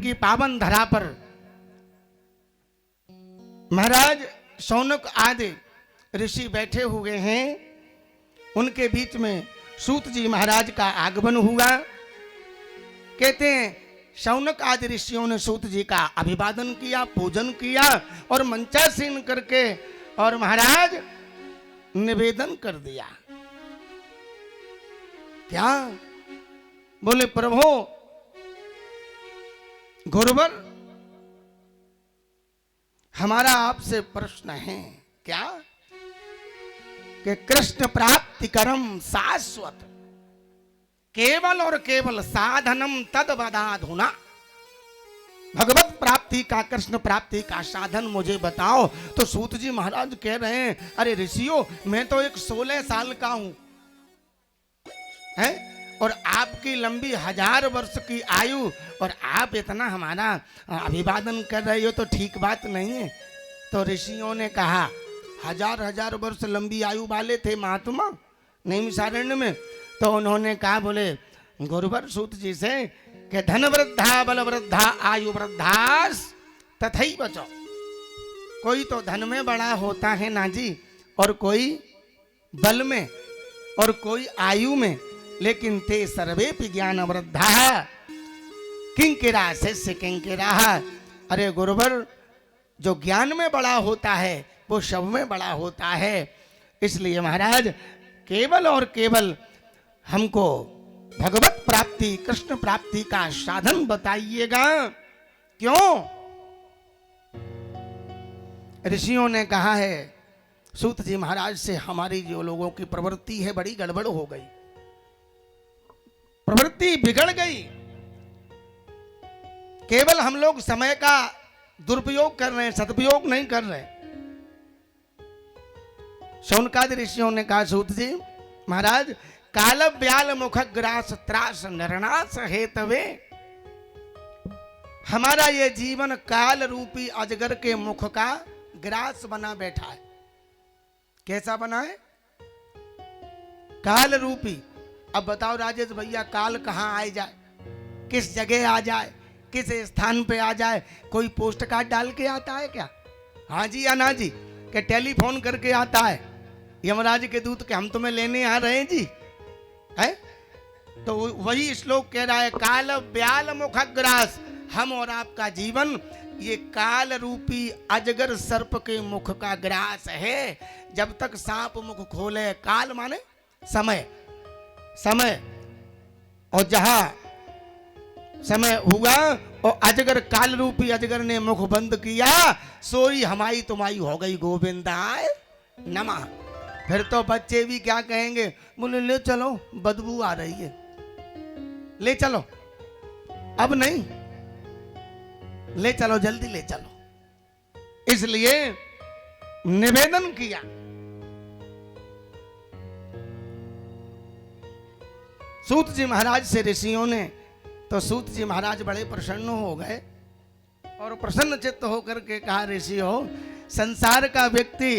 की पावन धरा पर महाराज शौनक आदि ऋषि बैठे हुए हैं। उनके बीच में सूत जी महाराज का आगमन हुआ। कहते हैं शौनक आदि ऋषियों ने सूत जी का अभिवादन किया, पूजन किया और मंचासीन करके और महाराज निवेदन कर दिया। क्या बोले? प्रभु गुरुवर, हमारा आपसे प्रश्न है। क्या? कि कृष्ण प्राप्ति करम शाश्वत केवल और केवल साधनम तद बदाधुना। भगवत प्राप्ति का, कृष्ण प्राप्ति का साधन मुझे बताओ। तो सूत जी महाराज कह रहे हैं, अरे ऋषियों, मैं तो एक 16 साल का हूं है, और आपकी लंबी 1000 वर्ष की आयु, और आप इतना हमारा अभिवादन कर रहे हो तो ठीक बात नहीं है। तो ऋषियों ने कहा, 1000 वर्ष लंबी आयु वाले थे महात्मा नैमिषारण्य में। तो उन्होंने कहा, बोले गुरुवर सूत जी से कि धन वृद्धा बल वृद्धा आयु वृद्धास तथई बचो। कोई तो धन में बड़ा होता है ना जी, और कोई बल में, और कोई आयु में, लेकिन ते सर्वे ज्ञान वृद्धा किंकिरा शिष्य किंकिरा। अरे गुरुवर, जो ज्ञान में बड़ा होता है वो सब में बड़ा होता है। इसलिए महाराज केवल और केवल हमको भगवत प्राप्ति, कृष्ण प्राप्ति का साधन बताइएगा। क्यों? ऋषियों ने कहा है सूत जी महाराज से, हमारी जो लोगों की प्रवृत्ति है बड़ी गड़बड़ हो गई, प्रवृत्ति बिगड़ गई। केवल हम लोग समय का दुरुपयोग कर रहे हैं, सदुपयोग नहीं कर रहे। शौनकादि ऋषियों ने कहा, सूत जी महाराज, काल व्याल मुख ग्रास त्रास नरनाश हेतवे। हमारा ये जीवन काल रूपी अजगर के मुख का ग्रास बना बैठा है। कैसा बना है? काल रूपी। अब बताओ राजेश भैया, काल कहां आ जाए, किस जगह आ जाए, किस स्थान पे आ जाए? कोई पोस्ट कार्ड डाल के आता है क्या? हाँ जी या ना जी? कि टेलीफोन करके आता है यमराज के दूत के हम तुम्हें लेने आ रहे हैं जी, है? तो वही श्लोक कह रहा है, काल व्याल मुखग्रास। हम और आपका जीवन ये काल रूपी अजगर सर्प के मुख का ग्रास है। जब तक सांप मुख खोले, काल माने समय, समय, और जहां समय हुआ और अजगर, काल रूपी अजगर ने मुख बंद किया, सोई हमारी तुम्हारी हो गई गोविंदाय नमः। फिर तो बच्चे भी क्या कहेंगे? बोले ले चलो, बदबू आ रही है, ले चलो। अब नहीं, ले चलो, जल्दी ले चलो। इसलिए निवेदन किया। सूत जी महाराज से ऋषियों ने। तो सूत जी महाराज बड़े प्रसन्न हो गए और प्रसन्न चित्त होकर के कहा, ऋषियों, संसार का व्यक्ति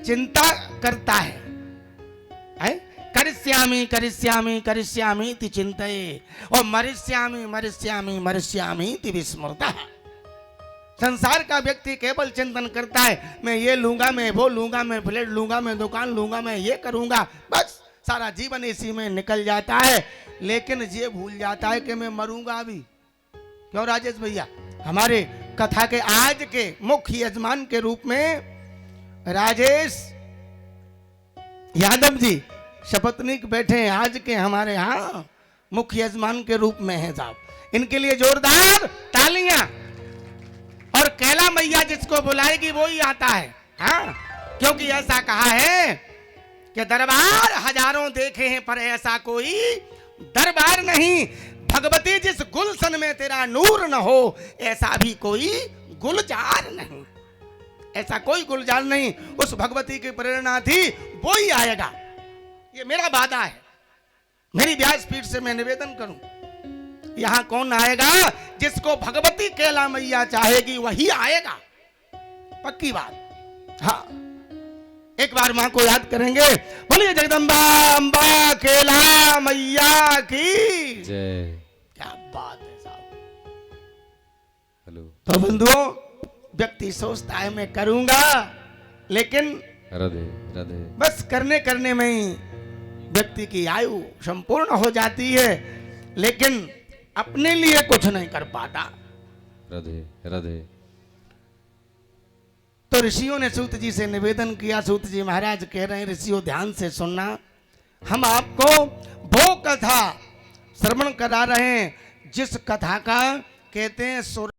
चिंता करता है, करिष्यामि करिष्यामि करिष्यामि इति चिंतये और मरिष्यामि मरिष्यामि मरिष्यामि इति विस्मृतः। संसार का व्यक्ति केवल चिंतन करता है, मैं ये लूंगा, मैं वो लूंगा, मैं फ्लैट लूंगा, मैं दुकान लूंगा, मैं ये करूंगा, बस सारा जीवन इसी में निकल जाता है। लेकिन ये भूल जाता है कि मैं मरूंगा अभी। क्यों राजेश भैया? हमारे कथा के आज के मुख्य यजमान के रूप में राजेश यादव जी शपथनिक बैठे हैं, आज के हमारे यहाँ मुख्य यजमान के रूप में हैं साहब। इनके लिए जोरदार तालियां। और कैला मैया जिसको बुलाएगी वो ही आता है, हाँ, क्योंकि ऐसा कहा है कि दरबार हजारों देखे हैं पर ऐसा कोई दरबार नहीं। भगवती जिस गुलशन में तेरा नूर न हो, ऐसा भी कोई गुलजार नहीं, ऐसा कोई गुलजार नहीं। उस भगवती की प्रेरणा थी, वो ही आएगा, ये मेरा वादा है। मेरी व्यासपीठ से मैं निवेदन करूं, यहां कौन आएगा? जिसको भगवती कैला मैया चाहेगी वही आएगा, पक्की बात। हाँ, एक बार मां को याद करेंगे। बोलिए जगदम्बा अम्बा कैला मैया की जय। क्या बात है साहब। लो। तो बंधुओं, व्यक्ति सोचता है मैं करूंगा, लेकिन हृदय हृदय बस करने करने में ही व्यक्ति की आयु संपूर्ण हो जाती है, लेकिन अपने लिए कुछ नहीं कर पाता। हृदय हृदय। तो ऋषियों ने सूत जी से निवेदन किया। सूत जी महाराज कह रहे हैं, ऋषियों ध्यान से सुनना, हम आपको वो कथा श्रवण करा रहे हैं जिस कथा का कहते हैं